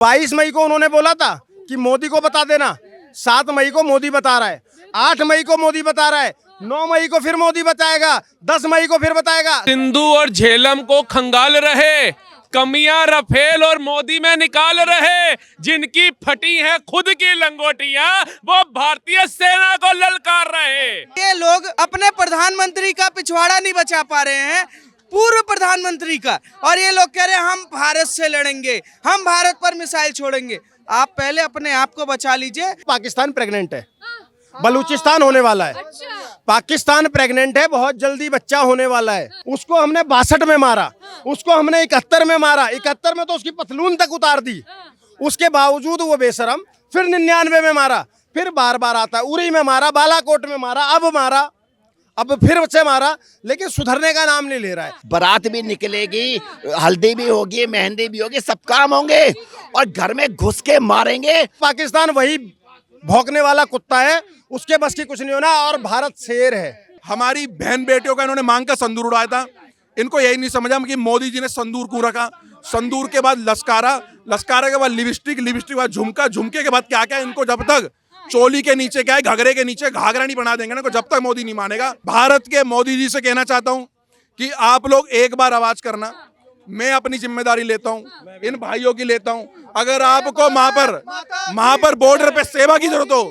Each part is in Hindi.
22 मई को उन्होंने बोला था कि मोदी को बता देना, 7 मई को मोदी बता रहा है, 8 मई को मोदी बता रहा है, 9 मई को फिर मोदी बताएगा, 10 मई को फिर बताएगा। सिंधु और झेलम को खंगाल रहे, कमियां रफेल और मोदी में निकाल रहे, जिनकी फटी है खुद की लंगोटियां वो भारतीय सेना को ललकार रहे। ये लोग अपने प्रधानमंत्री का पिछवाड़ा नहीं बचा पा रहे हैं, पूर्व प्रधानमंत्री का, और ये लोग कह रहे हैं हम भारत से लड़ेंगे, हम भारत पर मिसाइल छोड़ेंगे। आप पहले अपने आप को बचा लीजिए। पाकिस्तान प्रेग्नेंट है, बलूचिस्तान होने वाला है। पाकिस्तान प्रेग्नेंट है, बहुत जल्दी बच्चा होने वाला है। उसको हमने 62 में मारा, उसको हमने 71 में मारा, 71 में तो उसकी पतलून तक उतार दी। उसके बावजूद वो बेशरम फिर 99 में मारा, फिर बार बार आता, उरी में मारा, बालाकोट में मारा, अब फिर से मारा, लेकिन सुधरने का नाम नहीं ले रहा है। बारात भी निकलेगी, हल्दी भी होगी, मेहंदी भी होगी, सब काम होंगे, और घर में घुस के मारेंगे। पाकिस्तान वही भौंकने वाला कुत्ता है, उसके बस की कुछ नहीं होना, और भारत शेर है। हमारी बहन बेटियों का इन्होंने मांग का संदूर उड़ाया था। इनको यही नहीं समझा कि मोदी जी ने संदूर क्यों रखा। संदूर के बाद लश्कारा, लश्कारा के बाद लिपस्टिक, लिपस्टिक के बाद झुमका, झुमके के बाद क्या क्या। इनको जब तक चोली के नीचे क्या है, घघरे के नीचे घाघरा नहीं बना देंगे ना, जब तक मोदी नहीं मानेगा। भारत के मोदी जी से कहना चाहता हूं कि आप लोग एक बार आवाज करना, मैं अपनी जिम्मेदारी लेता हूं, इन भाइयों की लेता हूं। अगर आपको वहां पर बॉर्डर पे सेवा की जरूरत हो,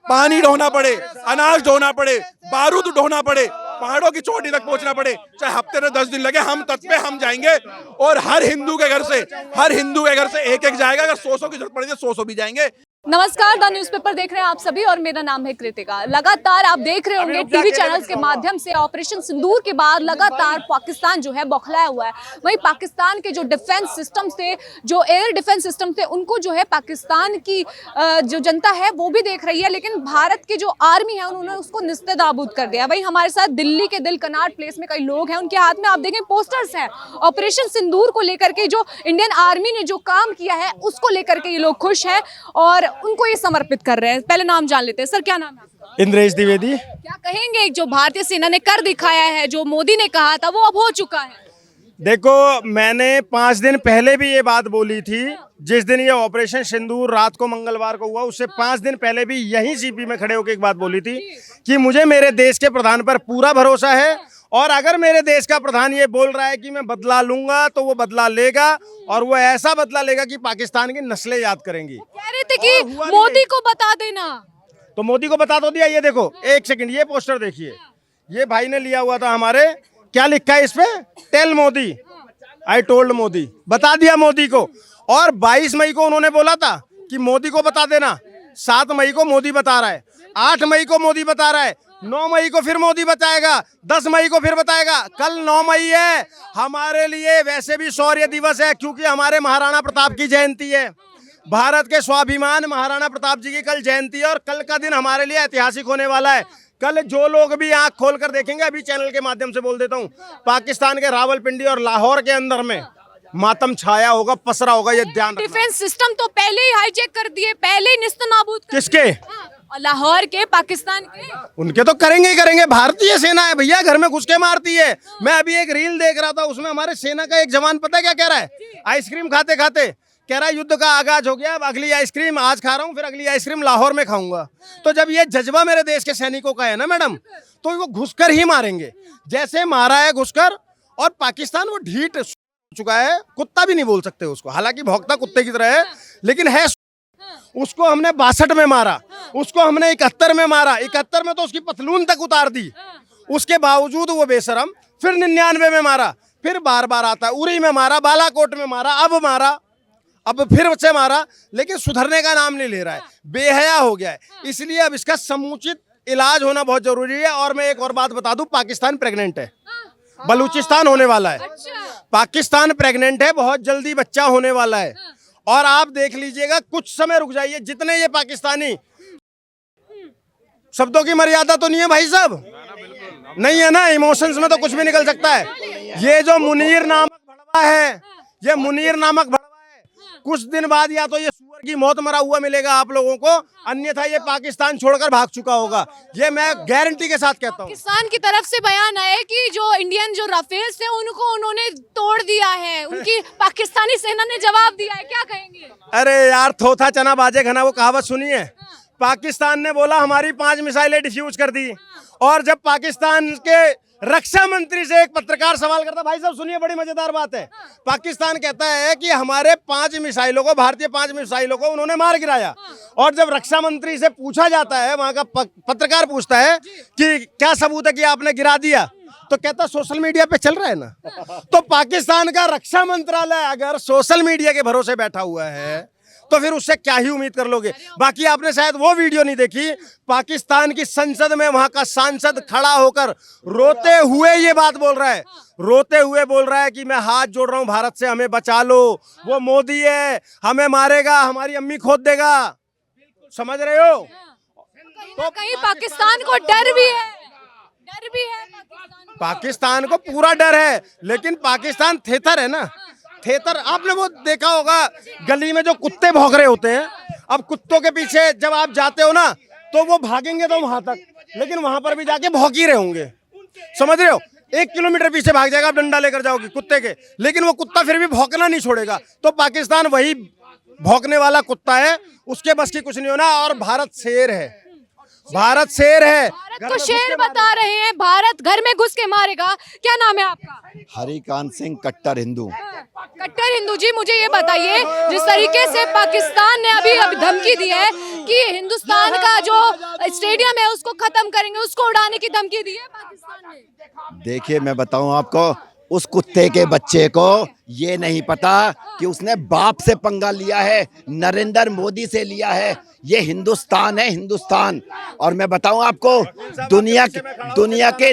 पानी ढोना पड़े, अनाज ढोना पड़े, बारूद ढोना पड़े, पहाड़ों की चोटी तक पहुंचना पड़े, चाहे हफ्ते में 10 दिन लगे, हम तट पे हम जाएंगे। और हर हिंदू के घर से एक एक जाएगा। अगर 100 की जरूरत पड़ेगी 100 भी जाएंगे। नमस्कार, द न्यूज़पेपर देख रहे हैं आप सभी और मेरा नाम है कृतिका। लगातार आप देख रहे होंगे टीवी चैनल्स के माध्यम से ऑपरेशन सिंदूर के बाद लगातार पाकिस्तान जो है बौखलाया हुआ है। वहीं पाकिस्तान के जो डिफेंस सिस्टम थे, जो एयर डिफेंस सिस्टम थे, उनको जो है पाकिस्तान की जो जनता है वो भी देख रही है, लेकिन भारत की जो आर्मी है उन्होंने उसको निस्तेनाबूद कर दिया। वहीं हमारे साथ दिल्ली के दिल कनाट प्लेस में कई लोग हैं, उनके हाथ में आप देखें पोस्टर्स हैं। ऑपरेशन सिंदूर को लेकर के जो इंडियन आर्मी ने जो काम किया है उसको लेकर के ये लोग खुश हैं और उनको ये समर्पित कर रहे हैं। पहले नाम जान लेते हैं। सर, क्या नाम है आपका? इंद्रेश द्विवेदी। क्या कहेंगे, जो भारतीय सेना ने कर दिखाया है, जो मोदी ने कहा था वो अब हो चुका है? देखो, मैंने 5 दिन पहले भी ये बात बोली थी। जिस दिन ये ऑपरेशन सिंदूर रात को मंगलवार को हुआ, उससे 5 दिन पहले भी यहीं सीपी में खड़े होकर एक बात बोली थी कि मुझे मेरे देश के प्रधान पर पूरा भरोसा है, और अगर मेरे देश का प्रधान ये बोल रहा है कि मैं बदला लूंगा तो वो बदला लेगा, और वो ऐसा बदला लेगा कि पाकिस्तान की नस्लें याद करेंगी। कह रहे थे कि मोदी को बता देना, तो मोदी को बता तो दिया। ये देखो, एक सेकंड, ये पोस्टर देखिए, ये भाई ने लिया हुआ था हमारे। क्या लिखा है इस पे? Tell Modi, I told Modi. बता दिया मोदी को। और 22 मई को उन्होंने बोला था कि मोदी को बता देना, 7 मई को मोदी बता रहा है, 8 मई को मोदी बता रहा है, 9 मई को फिर मोदी बताएगा, 10 मई को फिर बताएगा। कल 9 मई है, हमारे लिए वैसे भी शौर्य दिवस है, क्योंकि हमारे महाराणा प्रताप की जयंती है। भारत के स्वाभिमान महाराणा प्रताप जी की कल जयंती है, और कल का दिन हमारे लिए ऐतिहासिक होने वाला है। कल जो लोग भी आंख खोलकर देखेंगे, अभी चैनल के माध्यम से बोल देता हूं, पाकिस्तान के रावलपिंडी और लाहौर के अंदर में मातम छाया होगा, पसरा होगा, ये ध्यान रखना। डिफेंस सिस्टम तो पहले ही हाईजैक कर दिए, पहले ही निस्तनाबूद कर किसके? और लाहौर के, पाकिस्तान के। उनके तो करेंगे ही करेंगे। भारतीय सेना है भैया, घर में घुस के मारती है। मैं अभी एक रील देख रहा था, उसमें हमारे सेना का एक जवान पता है क्या कह रहा है? आइसक्रीम खाते खाते कह रहा है युद्ध का आगाज हो गया, अब अगली आइसक्रीम आज खा रहा हूँ, फिर अगली आइसक्रीम लाहौर में खाऊंगा। तो जब ये जज्बा मेरे देश के सैनिकों का है ना मैडम, तो वो घुसकर ही मारेंगे, जैसे मारा है घुसकर। और पाकिस्तान वो ढीठ चुका है, कुत्ता भी नहीं बोल सकते उसको, हालांकि भौंकता कुत्ते की तरह है, लेकिन है। उसको हमने 62 में मारा, उसको हमने 71 में मारा, 71 में तो उसकी पतलून तक उतार दी। उसके बावजूद वो बेशरम फिर 99 में मारा, फिर बार बार आता, उरी में मारा, बालाकोट में मारा, अब फिर से मारा, लेकिन सुधरने का नाम नहीं ले रहा है। बेहया हो गया है। इसलिए अब इसका समुचित इलाज होना बहुत जरूरी है। और मैं एक और बात बता दूं, पाकिस्तान प्रेग्नेंट है, बलूचिस्तान होने वाला है। पाकिस्तान प्रेग्नेंट है, बहुत जल्दी बच्चा होने वाला है। और आप देख लीजिएगा, कुछ समय रुक जाइए, जितने ये पाकिस्तानी, शब्दों की मर्यादा तो नहीं है भाई साहब, नहीं है ना, इमोशंस में तो कुछ भी निकल सकता है। ये जो मुनीर नामक भड़वा है, ये मुनीर नामक भड़वा है, कुछ दिन बाद या तो ये सुअर की मौत मरा हुआ मिलेगा आप लोगों को, अन्यथा ये पाकिस्तान छोड़कर भाग चुका होगा, ये मैं गारंटी के साथ कहता हूँ। पाकिस्तान की तरफ से बयान आया कि जो इंडियन जो राफेल्स थे उनको उन्होंने तोड़ दिया है, उनकी पाकिस्तानी सेना ने जवाब दिया है, क्या कहेंगे? अरे यार, थोथा चना बाजे खाना, वो कहावत सुनिए। पाकिस्तान ने बोला हमारी 5 मिसाइलें डिफ्यूज कर दी, और जब पाकिस्तान के रक्षा मंत्री से एक पत्रकार सवाल करता, भाई साहब सुनिए, बड़ी मजेदार बात है। पाकिस्तान कहता है कि हमारे 5 मिसाइलों को, भारतीय 5 मिसाइलों को उन्होंने मार गिराया, और जब रक्षा मंत्री से पूछा जाता है, वहां का पत्रकार पूछता है कि क्या सबूत है कि आपने गिरा दिया, तो कहता सोशल मीडिया पे चल रहा है ना। तो पाकिस्तान का रक्षा मंत्रालय अगर सोशल मीडिया के भरोसे बैठा हुआ है तो फिर उससे क्या ही उम्मीद कर लोगे। बाकी आपने शायद वो वीडियो नहीं देखी, पाकिस्तान की संसद में वहां का सांसद खड़ा होकर रोते हुए ये बात बोल रहा है, रोते हुए बोल रहा है कि मैं हाथ जोड़ रहा हूं भारत से, हमें बचा लो, वो मोदी है, हमें मारेगा, हमारी अम्मी खोद देगा। समझ रहे हो? तो कहीं पाकिस्तान को डर भी है, डर भी है पाकिस्तान को पूरा डर है, लेकिन पाकिस्तान थेथर है ना, थेथर। आपने वो देखा होगा गली में जो कुत्ते भौंक रहे होते हैं, अब कुत्तों के पीछे जब आप जाते हो ना तो वो भागेंगे तो वहां तक, लेकिन वहां पर भी जाके भौंक ही रहे होंगे। समझ रहे हो? 1 किलोमीटर पीछे भाग जाएगा, आप डंडा लेकर जाओगे कुत्ते के, लेकिन वो कुत्ता फिर भी भौंकना नहीं छोड़ेगा। तो पाकिस्तान वही भौंकने वाला कुत्ता है, उसके बस की कुछ नहीं होना। और भारत शेर है, भारत शेर है, भारत को शेर बता रहे हैं, भारत घर में घुस के मारेगा। क्या नाम है आपका? हरिकांत सिंह, कट्टर हिंदू। कट्टर हिंदू जी, मुझे ये बताइए, जिस तरीके से पाकिस्तान ने अभी धमकी दी है कि हिंदुस्तान का जो स्टेडियम है उसको खत्म करेंगे, उसको उड़ाने की धमकी दी है पाकिस्तान ने। देखिए मैं बताऊं आपको, उस कुत्ते के बच्चे को ये नहीं पता कि उसने बाप से पंगा लिया है, नरेंद्र मोदी से लिया है। ये हिंदुस्तान है, हिंदुस्तान। और मैं बताऊं आपको, दुनिया के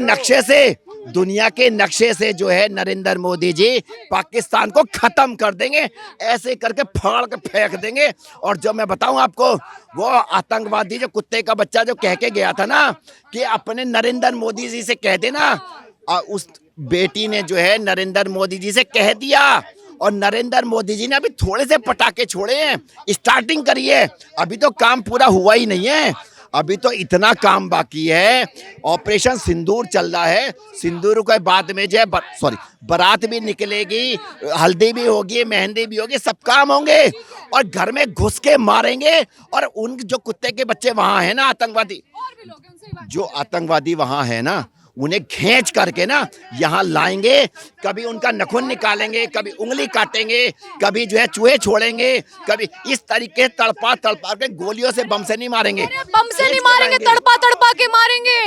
नक्शे से जो है नरेंद्र मोदी जी पाकिस्तान को खत्म कर देंगे, ऐसे करके फाड़ के फेंक देंगे। और जो मैं बताऊं आपको, वो आतंकवादी जो कुत्ते का बच्चा जो कह के गया था ना कि अपने नरेंद्र मोदी जी से कह देना, उस बेटी ने जो है नरेंद्र मोदी जी से कह दिया, और नरेंद्र मोदी जी ने अभी थोड़े से पटाखे छोड़े हैं, स्टार्टिंग करी है, अभी तो काम पूरा हुआ ही नहीं है, अभी तो इतना काम बाकी है। ऑपरेशन सिंदूर चल रहा है, सिंदूर के बाद में जो है बारात भी निकलेगी, हल्दी भी होगी, मेहंदी भी होगी, सब काम होंगे, और घर में घुस के मारेंगे। और उन जो कुत्ते के बच्चे वहां है ना, आतंकवादी, जो आतंकवादी वहां है ना, उन्हें खींच करके ना यहाँ लाएंगे, कभी उनका नखून निकालेंगे, कभी उंगली काटेंगे, कभी जो है चूहे छोड़ेंगे, कभी इस तरीके तड़पा के गोलियों से, बम से नहीं मारेंगे, बम से नहीं मारेंगे, तड़पा के मारेंगे।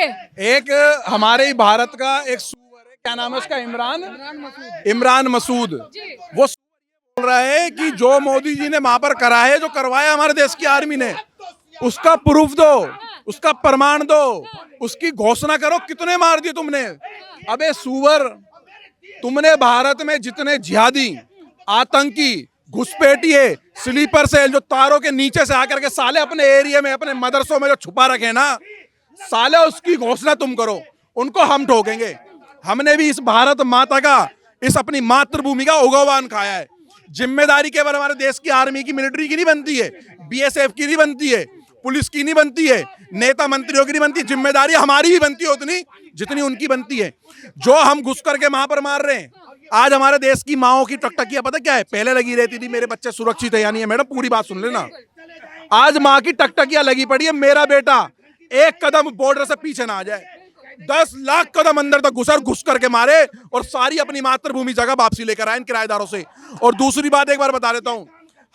एक हमारे ही भारत का एक सूअर है, क्या नाम है उसका, इमरान मसूद। वो बोल रहा है कि जो मोदी जी ने वहां पर करा है, जो करवाया हमारे देश की आर्मी ने, उसका प्रूफ दो, उसका प्रमाण दो, उसकी घोषणा करो, कितने मार दिए तुमने। अबे सूअर, तुमने भारत में जितने जिहादी, आतंकी, घुसपैठिए, स्लीपर सेल जो तारों के नीचे से आकर के साले अपने एरिया में, अपने मदरसों में जो छुपा रखे ना साले, उसकी घोषणा तुम करो, उनको हम ठोकेंगे। हमने भी इस भारत माता का, इस अपनी मातृभूमि का उगवान खाया है। जिम्मेदारी केवल हमारे देश की आर्मी की, मिलिट्री की नहीं बनती है, BSF की नहीं बनती है, पुलिस की नहीं बनती है, नेता मंत्रियों की नहीं बनती। जिम्मेदारी हमारी भी बनती है उतनी जितनी उनकी बनती है। जो हम घुस करके वहां पर मार रहे हैं, आज हमारे देश की माओ की टकटकियां पता क्या है, पहले लगी रहती थी मेरे बच्चे सुरक्षित है या नहीं है। मैडम पूरी बात सुन लेना, आज माँ की टकटकियां लगी पड़ी है, मेरा बेटा एक कदम बॉर्डर से पीछे ना आ जाए, 10 लाख कदम अंदर तक घुस करके मारे, और सारी अपनी मातृभूमि जगह वापसी लेकर आए इन किराएदारों से। और दूसरी बात एक बार बता देता हूं,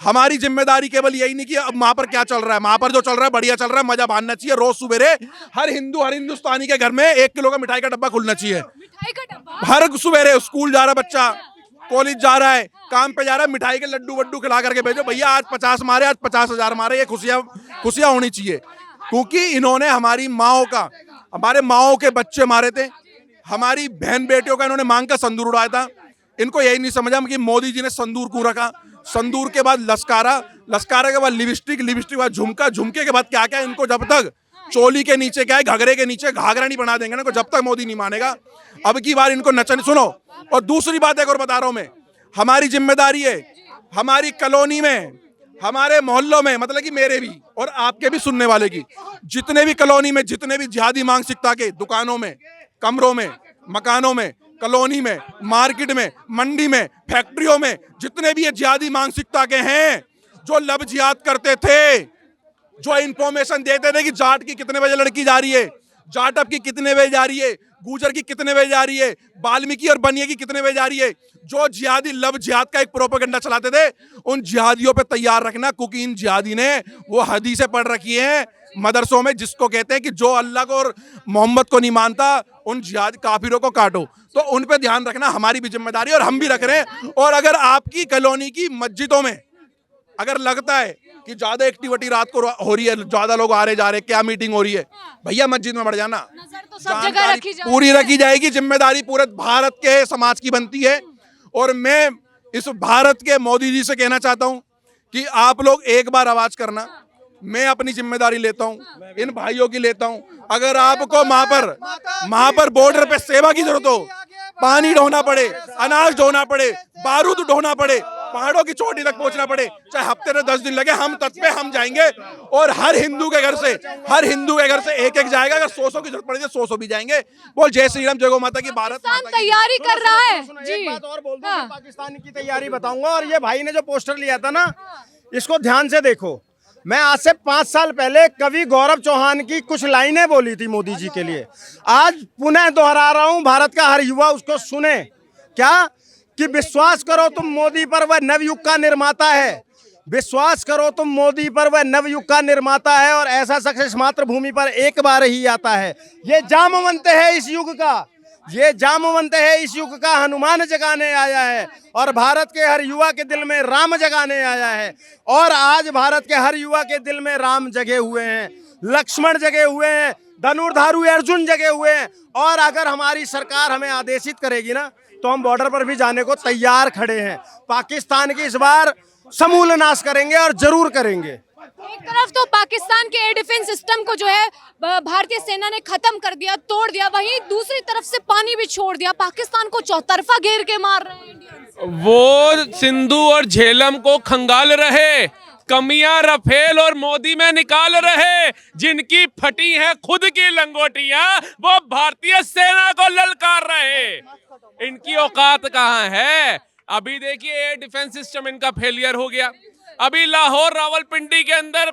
हमारी जिम्मेदारी केवल यही नहीं कि अब वहां पर क्या चल रहा है, वहां पर जो चल रहा है बढ़िया चल रहा है, मजा बांधना चाहिए। रोज सुबेरे हर हिंदू, हर हिंदुस्तानी के घर में 1 किलो का मिठाई का डब्बा खुलना चाहिए। हर सुबेरे स्कूल जा रहा बच्चा, कॉलेज जा रहा है, काम पे जा रहा है, मिठाई के लड्डू वड्डू खिला करके भेजो, भैया आज 50 मारे, आज 50,000 मारे। ये खुशियां होनी चाहिए, क्योंकि इन्होंने हमारी माओ का, हमारे माओ के बच्चे मारे थे, हमारी बहन बेटियों का इन्होंने मांग का संदूर उड़ाया था। इनको यही नहीं समझा कि मोदी जी ने संदूर क्यों रखा, संदूर के बाद लश्कारा, लश्कारा के बाद लिपस्टिक, लिपस्टिक के बाद झुमका, झुमके के बाद क्या क्या। इनको जब तक चोली के नीचे क्या है, घाघरे के नीचे घाघरा नहीं बना देंगे ना, जब तक मोदी नहीं मानेगा। अब की बार इनको नचन सुनो। और दूसरी बात एक और बता रहा हूं मैं, हमारी जिम्मेदारी है, हमारी कॉलोनी में हमारे मोहल्लों में, मतलब कि मेरे भी और आपके भी सुनने वाले की, जितने भी कॉलोनी में जितने भी जिहादी मानसिकता के दुकानों में, कमरों में, मकानों में, कॉलोनी में, मार्केट में, मंडी में, फैक्ट्रियों में, जितने भी ये जिहादी मानसिकता के हैं, जो लब जिहाद करते थे, जो इंफॉर्मेशन देते थे कि जाट की कितने बजे लड़की जा रही है, जाटअप की कितने बजे जा रही है, गुजर की कितने बजे जा रही है, वाल्मीकि और बनिया की कितने बजे जा रही है, जो जिहादी लब जिहाद का एक प्रोपेगेंडा चलाते थे, उन जिहादियों पे तैयार रखना, क्योंकि इन जिहादी ने वो हदीसें पढ़ रखी हैं मदरसों में, जिसको कहते हैं कि जो अल्लाह को और मोहम्मद को नहीं मानता उन जिहाद काफिरों को काटो। तो उन पे ध्यान रखना हमारी भी जिम्मेदारी और हम भी रख रहे हैं। और अगर आपकी कॉलोनी की मस्जिदों में अगर लगता है कि ज्यादा एक्टिविटी रात को हो रही है, ज्यादा लोग आ रहे जा रहे, क्या मीटिंग हो रही है, भैया मस्जिद में बढ़ जाना, नजर तो सब जगह रखी जाए, पूरी रखी जाएगी, जिम्मेदारी पूरे भारत के समाज की बनती है। और मैं इस भारत के मोदी जी से कहना चाहता हूं कि आप लोग एक बार आवाज करना, मैं अपनी जिम्मेदारी लेता हूं, इन भाइयों की लेता हूं। अगर आपको वहां पर बॉर्डर पे सेवा की जरूरत हो, पानी ढोना पड़े, अनाज ढोना पड़े, बारूद ढोना पड़े, पहाड़ों की चोटी तक पहुंचना पड़े, चाहे हफ्ते में 10 दिन लगे, हम तट पे हम जाएंगे। और हर हिंदू के घर से एक एक जाएगा। अगर 100 की जरूरत पड़ेगी 100 भी जाएंगे। बोल जय श्री राम, जय गौ माता की। भारत पाकिस्तान तैयारी कर रहा है जी। एक बात और बोल दूं, मैं पाकिस्तान की तैयारी बताऊंगा। और ये भाई ने जो पोस्टर लिया था ना, इसको ध्यान से देखो। मैं आज से 5 साल पहले कवि गौरव चौहान की कुछ लाइनें बोली थी मोदी जी के लिए, आज पुनः दोहरा रहा हूं, भारत का हर युवा उसको सुने। क्या कि विश्वास करो तुम मोदी पर, वह नवयुग का निर्माता है। विश्वास करो तुम मोदी पर, वह नवयुग का निर्माता है। और ऐसा शख्स मातृभूमि पर एक बार ही आता है। ये जामवंत है इस युग का, ये जामवंत है इस युग का, हनुमान जगाने आया है। और भारत के हर युवा के दिल में राम जगाने आया है। और आज भारत के हर युवा के दिल में राम जगे हुए हैं, लक्ष्मण जगे हुए हैं, धनुर्धारू अर्जुन जगे हुए हैं। और अगर हमारी सरकार हमें आदेशित करेगी ना, तो हम बॉर्डर पर भी जाने को तैयार खड़े हैं। पाकिस्तान की इस बार समूल नाश करेंगे और जरूर करेंगे। एक तरफ तो पाकिस्तान के एयर डिफेंस सिस्टम को जो है भारतीय सेना ने खत्म कर दिया, तोड़ दिया, वहीं दूसरी तरफ से पानी भी छोड़ दिया। पाकिस्तान को चौतरफा घेर के मार रहे हैं इंडियंस। वो सिंधु और झेलम को खंगाल रहे, कमियां रफेल और मोदी में निकाल रहे, जिनकी फटी है खुद की लंगोटियां, वो भारतीय सेना को ललकार रहे। इनकी औकात कहां है? अभी देखिए एयर डिफेंस सिस्टम इनका फेलियर हो गया। अभी लाहौर रावलपिंडी के अंदर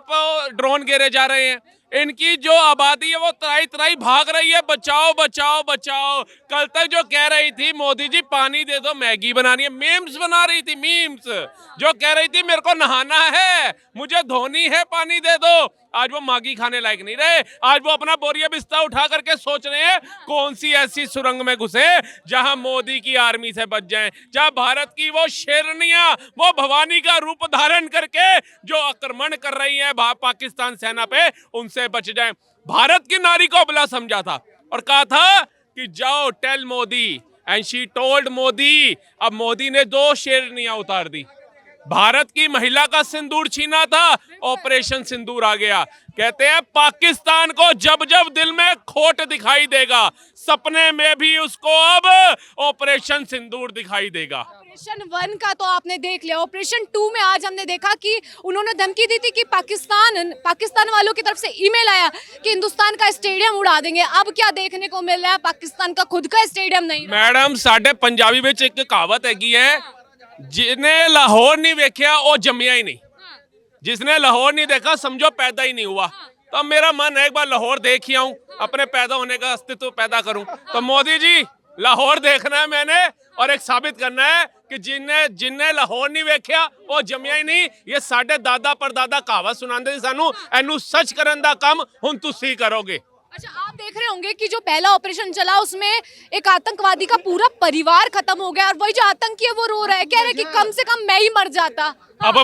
ड्रोन गिरे जा रहे हैं। इनकी जो आबादी है वो त्राई त्राई भाग रही है, बचाओ बचाओ बचाओ। कल तक जो कह रही थी मोदी जी पानी दे दो, मैगी बनानी है, मीम्स बना रही थी, मीम्स जो कह रही थी मेरे को नहाना है, मुझे धोनी है, पानी दे दो। आज वो मैगी खाने लायक नहीं रहे। आज वो अपना बोरिया बिस्तर उठा करके सोच रहे हैं कौन सी ऐसी सुरंग में घुसे जहां मोदी की आर्मी से बच जाएं, जहां भारत की वो शेरनियां, वो भवानी का रूप धारण करके जो आक्रमण कर रही है पाकिस्तान सेना पे, उनसे बच जाएं। भारत की नारी को अबला समझा था और कहा था कि जाओ tell Modi, and she told Modi. अब मोदी ने 2 शेरनियां उतार दी। भारत की महिला का सिंदूर छीना था, ऑपरेशन सिंदूर आ गया। कहते हैं पाकिस्तान को जब जब दिल में खोट दिखाई देगा, सपने में भी उसको अब ऑपरेशन सिंदूर दिखाई देगा। ऑपरेशन 1 का तो आपने देख लिया। ऑपरेशन 2 में आज हमने देखा कि उन्होंने धमकी दी थी कि पाकिस्तान वालों की तरफ से ईमेल आया कि हिंदुस्तान का स्टेडियम उड़ा देंगे। अब क्या देखने को मिल रहा है? पाकिस्तान का खुद का स्टेडियम नहीं। मैडम साडे पंजाबी में एक कहावत है, जिन्हें लाहौर नहीं देखा वो जमिया ही नहीं। जिसने लाहौर नहीं देखा समझो पैदा ही नहीं हुआ। तो अब मेरा मन है एक बार लाहौर देख ही आऊं, अपने पैदा होने का अस्तित्व पैदा करूं। तो मोदी जी लाहौर देखना है मैंने, और एक साबित करना है कि जिन्ने लाहौर नहीं देखा वो जमिया ही नहीं। ये साडे दादा परदादा कहावत सुनाते सानू, एनू सच करन दा काम हुण तुसी करोगे। अच्छा, आप देख रहे होंगे कि जो पहला ऑपरेशन चला उसमें एक आतंकवादी का पूरा परिवार खत्म हो गया, और वही जो आतंकी है वो रो रहा है, कह रहे हैं कि कम से कम मैं ही मर जाता। अब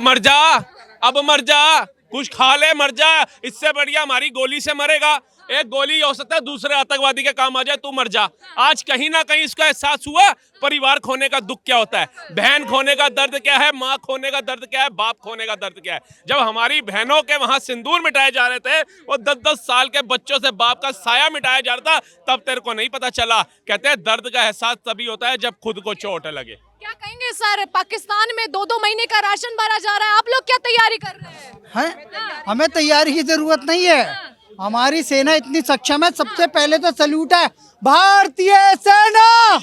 मर जा, कुछ खा ले, मर जा। इससे बढ़िया हमारी गोली से मरेगा। एक गोली हो सकता है दूसरे आतंकवादी के काम आ जाए, तू मर जा। आज कहीं ना कहीं इसका एहसास हुआ परिवार खोने का दुख क्या होता है, बहन खोने का दर्द क्या है, माँ खोने का दर्द क्या है, बाप खोने का दर्द क्या है। जब हमारी बहनों के वहां सिंदूर मिटाए जा रहे थे, वो 10-10 साल के बच्चों से बाप का साया मिटाया जा रहा था, तब तेरे को नहीं पता चला। कहते हैं दर्द का एहसास तभी होता है जब खुद को चोट लगे। क्या कहेंगे सर, पाकिस्तान में 2-2 महीने का राशन भरा जा रहा है, आप लोग क्या तैयारी कर रहे हैं? हैं? हमें तैयारी की जरूरत नहीं है, हमारी सेना इतनी सक्षम है। सबसे पहले तो सल्यूट है भारतीय सेना,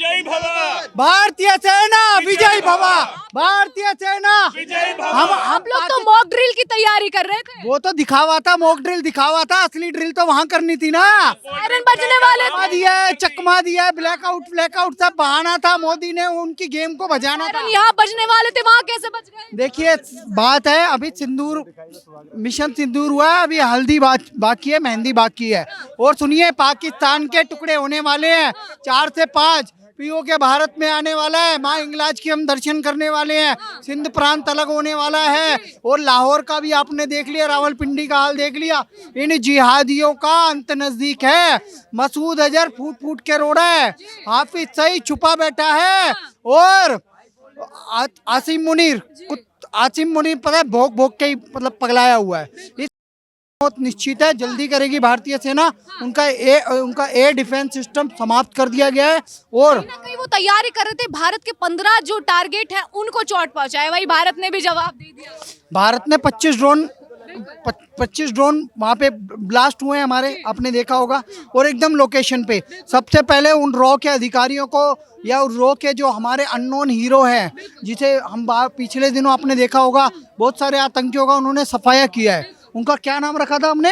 भारतीय सेना विजय भवा, भारतीय सेना। हम आप लोग तो मॉक ड्रिल की तैयारी कर रहे थे। वो तो दिखावा था, मॉक ड्रिल दिखावा था, असली ड्रिल तो वहाँ करनी थी ना। सायरन बजने वाले थे। दिया, चकमा दिया, ब्लैकआउट सब बहाना था, मोदी ने उनकी गेम को बजाना था। सायरन यहाँ बजने वाले थे, वहाँ कैसे बच गए? देखिए बात है, अभी सिंदूर मिशन सिंदूर हुआ है, अभी हल्दी बाकी है, मेहंदी बाकी है। और सुनिए, पाकिस्तान के टुकड़े होने वाले हैं 4 से 5। पीओ के भारत में आने वाला है, माँ इंगलाज की हम दर्शन करने वाले हैं, सिंध प्रांत अलग होने वाला है। और लाहौर का भी आपने देख लिया, रावलपिंडी का हाल देख लिया। इन जिहादियों का अंत नजदीक है। मसूद अजहर फूट फूट के रो रहा है, हाफिज सईद छुपा बैठा है, और आसिम मुनीर पता है भोग भोग के ही मतलब पगलाया हुआ है। इस बहुत निश्चित है, जल्दी करेगी भारतीय सेना। उनका एयर डिफेंस सिस्टम समाप्त कर दिया गया है। और कहीं ना कहीं वो तैयारी कर रहे थे, भारत के 15 जो टारगेट है उनको चोट पहुंचाए, वही भारत ने भी जवाब दे दिया। भारत ने 25 ड्रोन वहाँ पे ब्लास्ट हुए हैं हमारे, आपने देखा होगा। और एकदम लोकेशन पे सबसे पहले उन रॉ के अधिकारियों को, या उन रॉ के जो हमारे अननोन हीरो हैं, जिसे हम पिछले दिनों आपने देखा होगा बहुत सारे आतंकियों का उन्होंने सफाया किया है। उनका क्या नाम रखा था हमने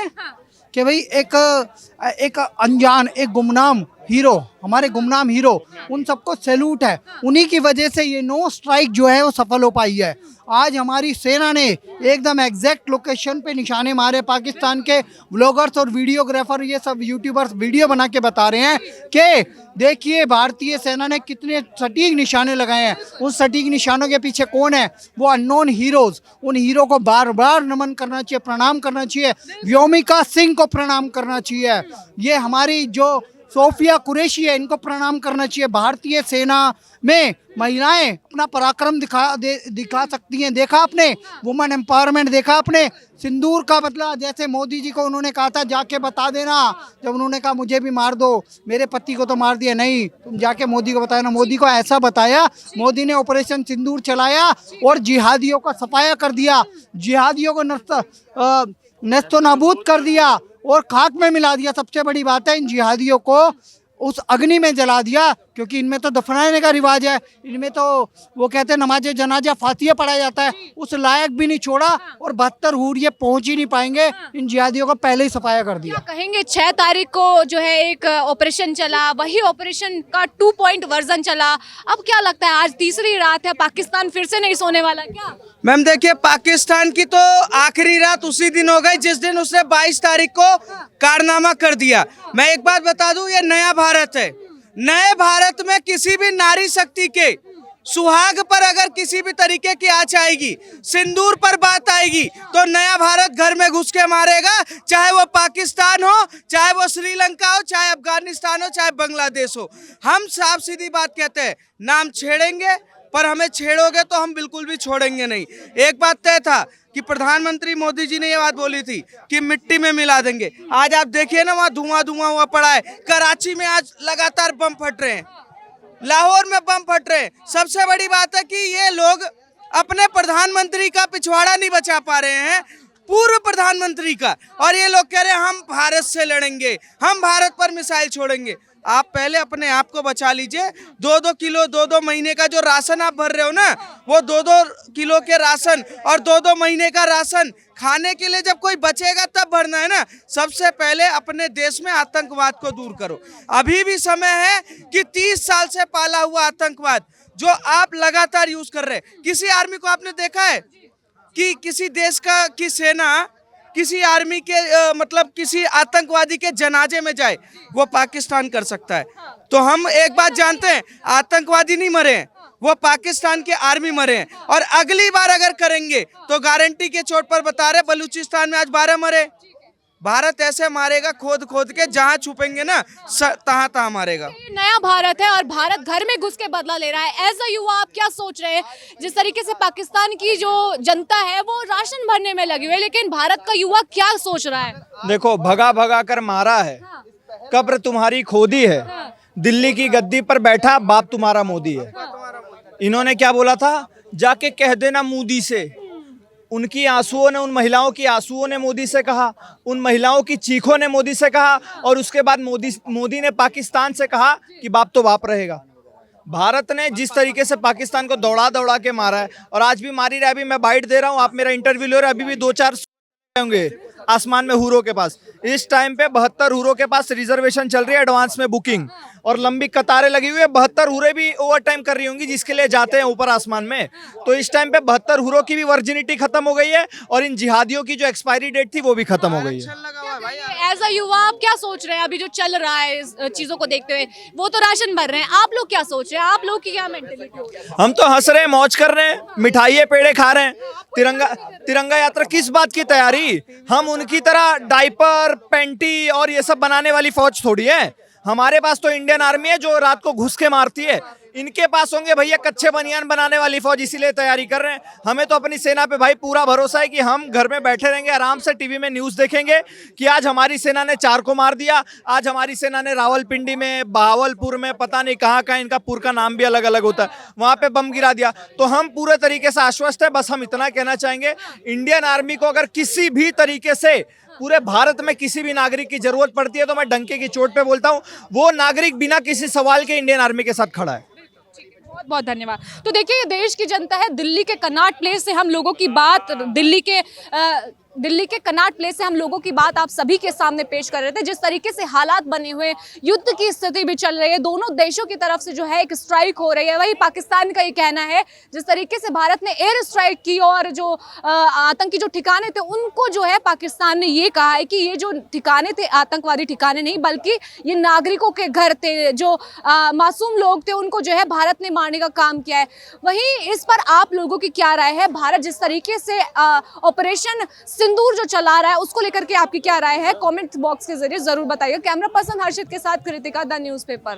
कि भाई एक अनजान, एक गुमनाम हीरो, हमारे गुमनाम हीरो, उन सबको सैल्यूट है। उन्हीं की वजह से ये नो स्ट्राइक जो है वो सफल हो पाई है। आज हमारी सेना ने एकदम एग्जैक्ट लोकेशन पे निशाने मारे। पाकिस्तान के व्लॉगर्स और वीडियोग्राफर, ये सब यूट्यूबर्स वीडियो बना के बता रहे हैं कि देखिए भारतीय सेना ने कितने सटीक निशाने लगाए हैं। उन सटीक निशानों के पीछे कौन है? वो अननोन हीरोज। उन हीरो को बार बार नमन करना चाहिए, प्रणाम करना चाहिए। व्योमिका सिंह को प्रणाम करना चाहिए। ये हमारी जो सोफिया कुरैशी है, इनको प्रणाम करना चाहिए। भारतीय सेना में महिलाएं अपना पराक्रम दिखा सकती हैं। देखा आपने वुमेन एम्पावरमेंट, देखा आपने सिंदूर का बदला। जैसे मोदी जी को उन्होंने कहा था जाके बता देना, जब उन्होंने कहा मुझे भी मार दो, मेरे पति को तो मार दिया, नहीं तुम जाके मोदी को बताया ना। मोदी को ऐसा बताया, मोदी ने ऑपरेशन सिंदूर चलाया और जिहादियों का सफाया कर दिया, जिहादियों को नस्तो नाबूद कर दिया और खाक में मिला दिया। सबसे बड़ी बात है, इन जिहादियों को उस अग्नि में जला दिया, क्योंकि इनमें तो दफनाने का रिवाज है। इनमें तो वो कहते हैं नमाज जनाजा फातिया पढ़ाया जाता है, उस लायक भी नहीं छोड़ा। और 72 हूर ये पहुंच ही नहीं पाएंगे। इन जिहादियों का पहले ही सफाया कर दिया। क्या कहेंगे, 6 तारीख को जो है एक ऑपरेशन चला, वही ऑपरेशन का 2 पॉइंट वर्जन चला। अब क्या लगता है, आज तीसरी रात है, पाकिस्तान फिर से नहीं सोने वाला क्या? मैम देखिए, पाकिस्तान की तो आखिरी रात उसी दिन हो गई जिस दिन उसने 22 तारीख को कारनामा कर दिया। मैं एक बात बता दूं, ये नया भारत है। नए भारत में किसी भी नारी शक्ति के सुहाग पर अगर किसी भी तरीके की आँच आएगी, सिंदूर पर बात आएगी, तो नया भारत घर में घुस के मारेगा। चाहे वो पाकिस्तान हो, चाहे वो श्रीलंका हो, चाहे अफगानिस्तान हो, चाहे बांग्लादेश हो। हम साफ सीधी बात कहते हैं, नाम छेड़ेंगे, पर हमें छेड़ोगे तो हम बिल्कुल भी छोड़ेंगे नहीं। एक बात तय था कि प्रधानमंत्री मोदी जी ने ये बात बोली थी कि मिट्टी में मिला देंगे। आज आप देखिए ना, वहाँ धुआं हुआ पड़ा है। कराची में आज लगातार बम फट रहे हैं, लाहौर में बम फट रहे हैं। सबसे बड़ी बात है कि ये लोग अपने प्रधानमंत्री का पिछवाड़ा नहीं बचा पा रहे हैं, पूर्व प्रधानमंत्री का। और ये लोग कह रहे हैं हम भारत से लड़ेंगे, हम भारत पर मिसाइल छोड़ेंगे। आप पहले अपने आप को बचा लीजिए। 2-2 किलो 2-2 महीने का जो राशन आप भर रहे हो ना, वो 2-2 किलो के राशन और 2-2 महीने का राशन खाने के लिए जब कोई बचेगा तब भरना है ना। सबसे पहले अपने देश में आतंकवाद को दूर करो। अभी भी समय है कि 30 साल से पाला हुआ आतंकवाद जो आप लगातार यूज कर रहे हैं। किसी आर्मी को आपने देखा है कि किसी देश की सेना किसी आर्मी के मतलब किसी आतंकवादी के जनाजे में जाए? वो पाकिस्तान कर सकता है। तो हम एक बात जानते हैं, आतंकवादी नहीं मरे हैं, वो पाकिस्तान के आर्मी मरे हैं। और अगली बार अगर करेंगे तो गारंटी के चोट पर बता रहे, बलूचिस्तान में आज 12 मरे। भारत ऐसे मारेगा खोद खोद के, जहां छुपेंगे ना तहां मारेगा। ये नया भारत है और भारत घर में घुस के बदला ले रहा है। एज अ युवा आप क्या सोच रहे हैं? जिस तरीके से पाकिस्तान की जो जनता है वो राशन भरने में लगी हुई है, लेकिन भारत का युवा क्या सोच रहा है? देखो, भगा भगा कर मारा है, कब्र तुम्हारी खोदी है, दिल्ली की गद्दी पर बैठा बाप तुम्हारा मोदी है। इन्होंने क्या बोला था, जाके कह देना मोदी से। उनकी आंसुओं ने, उन महिलाओं की आंसुओं ने मोदी से कहा, उन महिलाओं की चीखों ने मोदी से कहा, और उसके बाद मोदी ने पाकिस्तान से कहा कि बाप तो बाप रहेगा। भारत ने जिस तरीके से पाकिस्तान को दौड़ा दौड़ा के मारा है, और आज भी मारी रहा है। अभी मैं बाइट दे रहा हूँ, आप मेरा इंटरव्यू ले रहे हो, अभी भी 2-4 होंगे आसमान में हुरों के पास। इस टाइम पे 72 हुरों के पास रिजर्वेशन चल रही है, एडवांस में बुकिंग, और लंबी कतारें लगी हुई है। 72 हुरे भी ओवर टाइम कर रही होंगी, जिसके लिए जाते हैं ऊपर आसमान में। तो इस टाइम पे 72 हुरों की भी वर्जिनिटी खत्म हो गई है, और इन जिहादियों की जो एक्सपायरी डेट थी वो भी खत्म हो गई है। एज अ युवा आप क्या सोच रहे हैं अभी जो चल रहा है इस चीजों को देखते हुए? वो तो राशन भर रहे हैं, आप लोग क्या सोच रहे हैं? आप लोग की क्या मेंटेलिटी हो? हम तो हंस रहे हैं, मौज कर रहे हैं, मिठाइयाँ पेड़े खा रहे हैं। तिरंगा यात्रा किस बात की तैयारी? हम उनकी तरह डाइपर, पैंटी और ये सब बनाने वाली फौज थोड़ी है। हमारे पास तो इंडियन आर्मी है जो रात को घुस के मारती है। इनके पास होंगे भैया कच्चे बनियान बनाने वाली फौज, इसीलिए तैयारी कर रहे हैं। हमें तो अपनी सेना पे भाई पूरा भरोसा है कि हम घर में बैठे रहेंगे, आराम से टीवी में न्यूज़ देखेंगे कि आज हमारी सेना ने 4 को मार दिया, आज हमारी सेना ने रावलपिंडी में, बहावलपुर में, पता नहीं कहाँ कहाँ, इनका पुर का नाम भी अलग अलग होता है, वहाँ पे बम गिरा दिया। तो हम पूरे तरीके से आश्वस्त है। बस हम इतना कहना चाहेंगे, इंडियन आर्मी को अगर किसी भी तरीके से पूरे भारत में किसी भी नागरिक की जरूरत पड़ती है, तो मैं डंके की चोट पे बोलता हूँ, वो नागरिक बिना किसी सवाल के इंडियन आर्मी के साथ खड़ा है। बहुत बहुत धन्यवाद। तो देखिए, ये देश की जनता है। दिल्ली के कनॉट प्लेस से हम लोगों की बात, दिल्ली के कनॉट प्लेस से हम लोगों की बात आप सभी के सामने पेश कर रहे थे। जिस तरीके से हालात बने हुए, युद्ध की स्थिति भी चल रही है, दोनों देशों की तरफ से जो है एक स्ट्राइक हो रही है। वही पाकिस्तान का ये कहना है, जिस तरीके से भारत ने एयर स्ट्राइक की और जो आतंकी जो ठिकाने थे उनको जो है पाकिस्तान ने ये कहा है कि ये जो ठिकाने थे आतंकवादी ठिकाने नहीं, बल्कि ये नागरिकों के घर थे, जो मासूम लोग थे उनको जो है भारत ने मारने का काम किया है। वहीं इस पर आप लोगों की क्या राय है? भारत जिस तरीके से ऑपरेशन सिंदूर जो चला रहा है उसको लेकर के आपकी क्या राय है? कमेंट बॉक्स के जरिए जरूर बताइए। कैमरा पर्सन हर्षित के साथ कृतिका, द न्यूज़पेपर।